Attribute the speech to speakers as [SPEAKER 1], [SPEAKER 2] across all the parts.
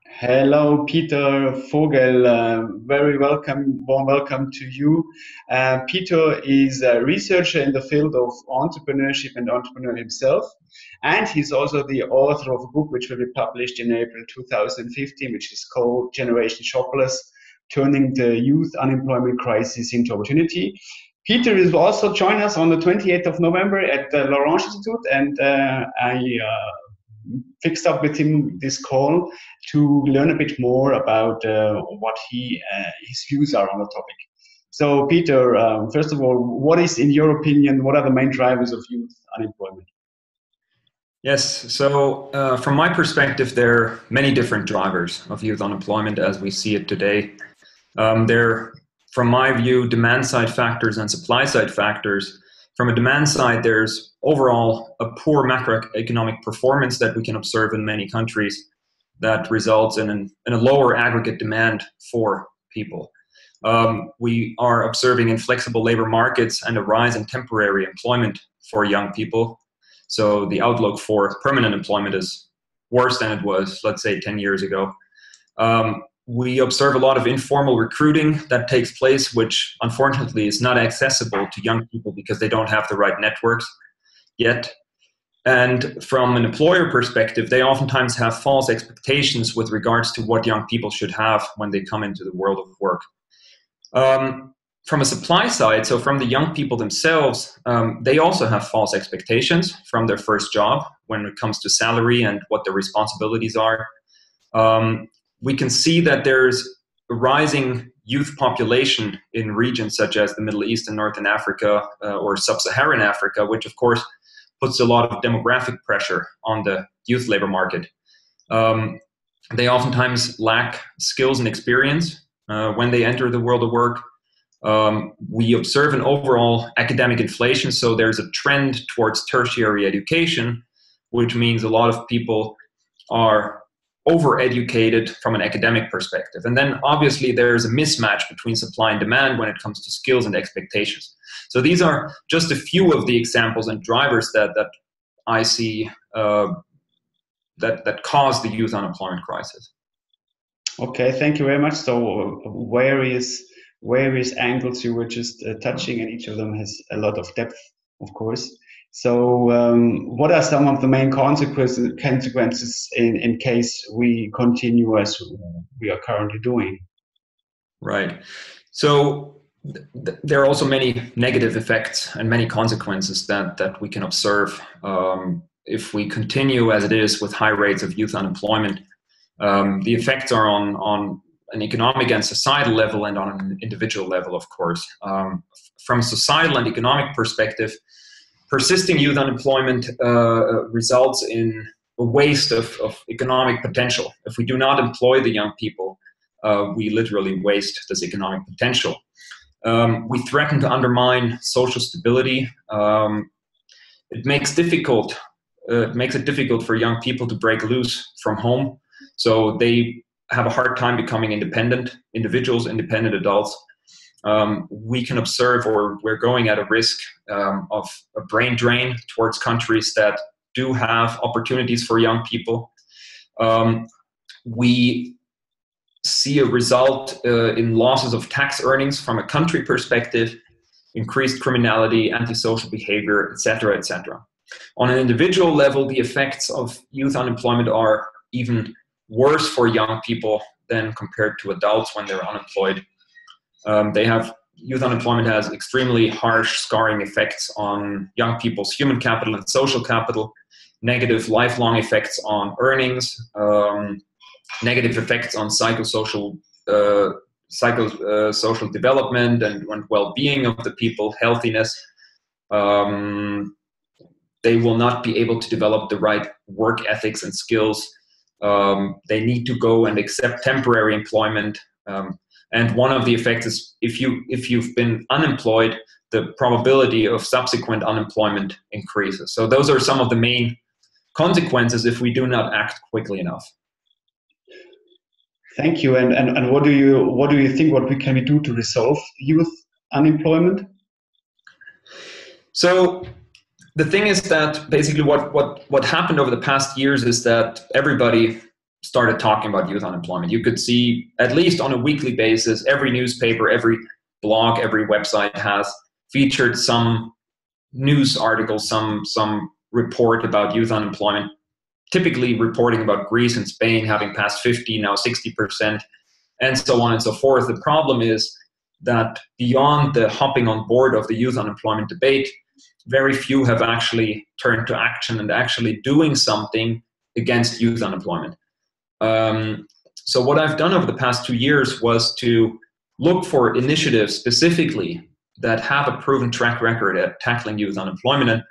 [SPEAKER 1] Hello, Peter Vogel. Very warm welcome to you. Peter is a researcher in the field of entrepreneurship and entrepreneur himself. And he's also the author of a book which will be published in April 2015, which is called Generation Jobless, Turning the Youth Unemployment Crisis into Opportunity. Peter will also join us on the 28th of November at the L'Orange Institute, and I fixed up with him this call to learn a bit more about what his views are on the topic. So, Peter, first of all, what is, in your opinion, what are the main drivers of youth unemployment?
[SPEAKER 2] Yes, so from my perspective, there are many different drivers of youth unemployment as we see it today. There are, from my view, demand-side factors and supply-side factors. From a demand side, there's overall a poor macroeconomic performance that we can observe in many countries that results in a lower aggregate demand for people. We are observing inflexible labor markets and a rise in temporary employment for young people. So the outlook for permanent employment is worse than it was, let's say, 10 years ago. We observe a lot of informal recruiting that takes place, which unfortunately is not accessible to young people because they don't have the right networks yet. And from an employer perspective, they oftentimes have false expectations with regards to what young people should have when they come into the world of work. From a supply side, so from the young people themselves, they also have false expectations from their first job when it comes to salary and what their responsibilities are. We can see that there's a rising youth population in regions such as the Middle East and Northern Africa or Sub-Saharan Africa, which of course puts a lot of demographic pressure on the youth labor market. They oftentimes lack skills and experience when they enter the world of work. We observe an overall academic inflation, so there's a trend towards tertiary education, which means a lot of people are over-educated from an academic perspective. And then obviously there's a mismatch between supply and demand when it comes to skills and expectations. So these are just a few of the examples and drivers that I see that cause the youth unemployment crisis.
[SPEAKER 1] Okay, thank you very much. So various angles you were just touching, and each of them has a lot of depth, of course. So what are some of the main consequences in case we continue as we are currently doing?
[SPEAKER 2] Right. So there are also many negative effects and many consequences that we can observe if we continue as it is with high rates of youth unemployment. The effects are on an economic and societal level and on an individual level, of course. From a societal and economic perspective, persisting youth unemployment results in a waste of economic potential. If we do not employ the young people, we literally waste this economic potential. We threaten to undermine social stability. It makes it difficult for young people to break loose from home. So they have a hard time becoming independent individuals, independent adults. We can observe, or we're going at a risk of a brain drain towards countries that do have opportunities for young people. We see a result in losses of tax earnings from a country perspective, increased criminality, antisocial behavior, etc., etc. On an individual level, the effects of youth unemployment are even worse for young people than compared to adults when they're unemployed. Youth unemployment has extremely harsh scarring effects on young people's human capital and social capital, negative lifelong effects on earnings, negative effects on psychosocial development and well-being of the people, healthiness. They will not be able to develop the right work ethics and skills. They need to go and accept temporary employment. And one of the effects is if you've been unemployed, the probability of subsequent unemployment increases. So those are some of the main consequences if we do not act quickly enough.
[SPEAKER 1] Thank you. And what do you think what can we do to resolve youth unemployment?
[SPEAKER 2] So the thing is that basically what happened over the past years is that everybody started talking about youth unemployment. You could see, at least on a weekly basis, every newspaper, every blog, every website has featured some news article, some report about youth unemployment, typically reporting about Greece and Spain having passed 50, now 60%, and so on and so forth. The problem is that beyond the hopping on board of the youth unemployment debate, very few have actually turned to action and actually doing something against youth unemployment. So what I've done over the past 2 years was to look for initiatives specifically that have a proven track record at tackling youth unemployment.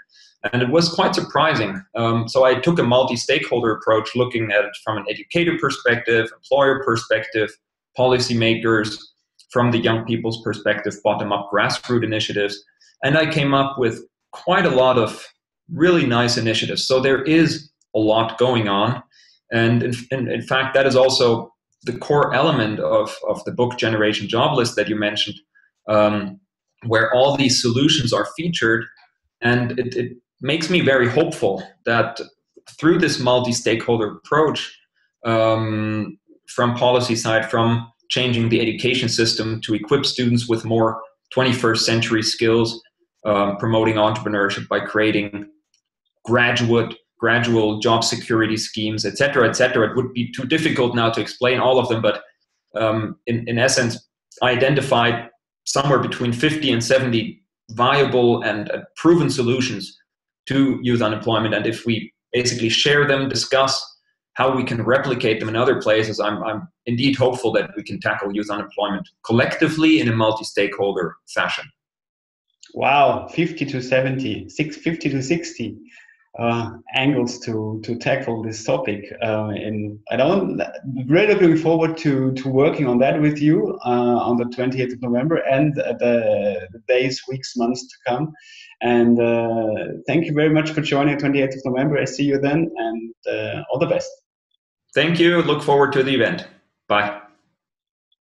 [SPEAKER 2] And it was quite surprising. So I took a multi-stakeholder approach, looking at it from an educator perspective, employer perspective, policymakers, from the young people's perspective, bottom-up grassroots initiatives. And I came up with quite a lot of really nice initiatives. So there is a lot going on. And in fact, that is also the core element of the book Generation Jobless that you mentioned, where all these solutions are featured. And it makes me very hopeful that through this multi-stakeholder approach, from policy side, from changing the education system to equip students with more 21st century skills, promoting entrepreneurship by creating gradual job security schemes, et cetera, et cetera. It would be too difficult now to explain all of them, but in essence, I identified somewhere between 50 and 70 viable and proven solutions to youth unemployment. And if we basically share them, discuss how we can replicate them in other places, I'm indeed hopeful that we can tackle youth unemployment collectively in a multi-stakeholder fashion.
[SPEAKER 1] Wow, 50 to 70, 50 to 60 angles to tackle this topic. And I'm really looking forward to working on that with you on the 28th of November and the days, weeks, months to come. And thank you very much for joining 28th of November. I see you then, and all the best.
[SPEAKER 2] Thank you. Look forward to the event. Bye.